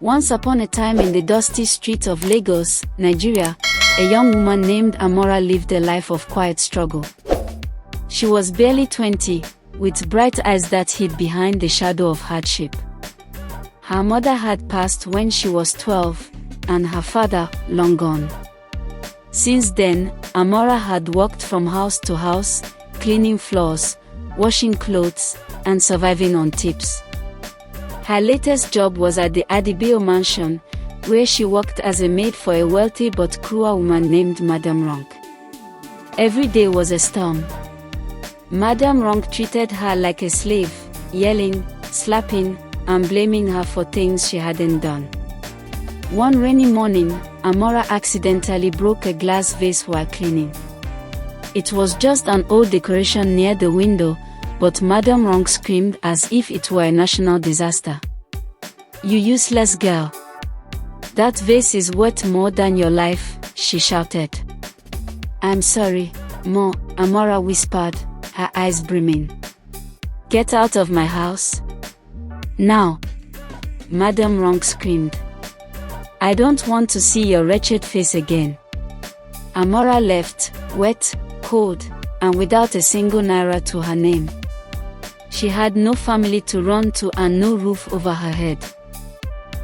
Once upon a time in the dusty streets of Lagos, Nigeria, a young woman named Amora lived a life of quiet struggle. She was barely 20, with bright eyes that hid behind the shadow of hardship. Her mother had passed when she was 12, and her father, long gone. Since then, Amora had walked from house to house, cleaning floors, washing clothes, and surviving on tips. Her latest job was at the Adibio mansion, where she worked as a maid for a wealthy but cruel woman named Madame Rank. Every day was a storm. Madame Rank treated her like a slave, yelling, slapping, and blaming her for things she hadn't done. One rainy morning, Amora accidentally broke a glass vase while cleaning. It was just an old decoration near the window, but Madame Rank screamed as if it were a national disaster. "You useless girl! That vase is worth more than your life," she shouted. "I'm sorry, Ma," Amora whispered, her eyes brimming. "Get out of my house now!" Madame Rank screamed. "I don't want to see your wretched face again." Amora left, wet, cold, and without a single naira to her name. She had no family to run to and no roof over her head.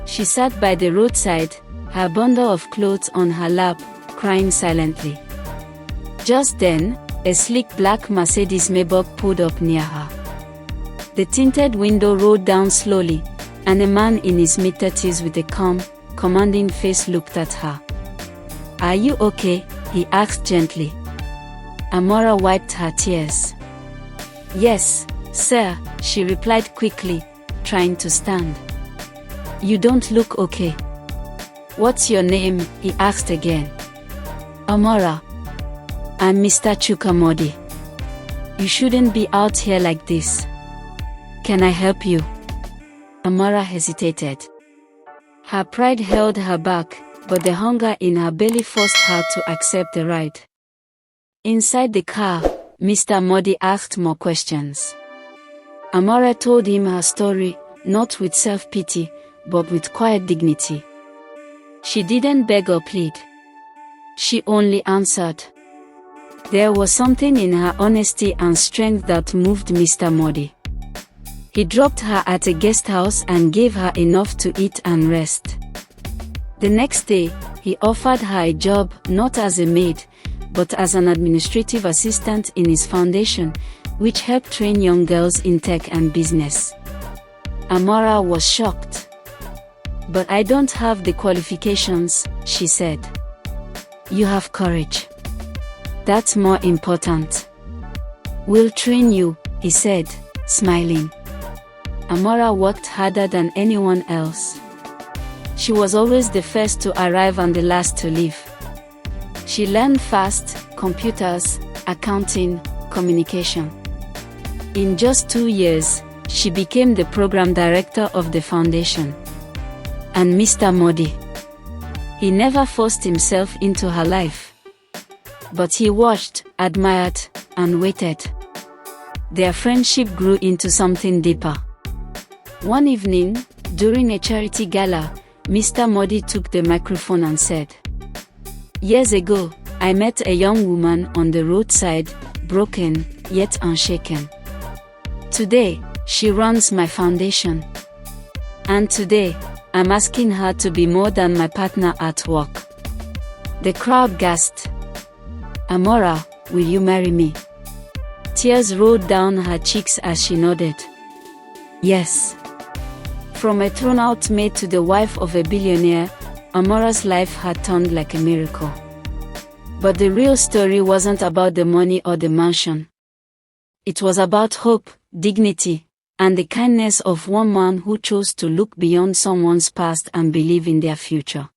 She sat by the roadside, her bundle of clothes on her lap, crying silently. Just then, a sleek black Mercedes Maybach pulled up near her. The tinted window rolled down slowly, and a man in his mid-30s with a calm, commanding face looked at her. "Are you okay?" he asked gently. Amora wiped her tears. "Yes, sir," she replied quickly, trying to stand. "You don't look okay." "What's your name?" he asked again. "Amora. I'm Mr. Chukwumodi. You shouldn't be out here like this. Can I help you?" Amora hesitated. Her pride held her back, but the hunger in her belly forced her to accept the ride. Inside the car, Mr. Modi asked more questions. Amora told him her story, not with self-pity, but with quiet dignity. She didn't beg or plead. She only answered. There was something in her honesty and strength that moved Mr. Modi. He dropped her at a guest house and gave her enough to eat and rest. The next day, he offered her a job, not as a maid, but as an administrative assistant in his foundation, which helped train young girls in tech and business. Amora was shocked. "But I don't have the qualifications," she said. "You have courage. That's more important. We'll train you," he said, smiling. Amora worked harder than anyone else. She was always the first to arrive and the last to leave. She learned fast: computers, accounting, communication. In just 2 years, she became the program director of the foundation. And Mr. Modi, he never forced himself into her life. But he watched, admired, and waited. Their friendship grew into something deeper. One evening, during a charity gala, Mr. Modi took the microphone and said, "Years ago, I met a young woman on the roadside, broken, yet unshaken. Today, she runs my foundation. And today, I'm asking her to be more than my partner at work." The crowd gasped. "Amora, will you marry me?" Tears rolled down her cheeks as she nodded. Yes. From a thrown-out maid to the wife of a billionaire, Amora's life had turned like a miracle. But the real story wasn't about the money or the mansion. It was about hope, dignity, and the kindness of one man who chose to look beyond someone's past and believe in their future.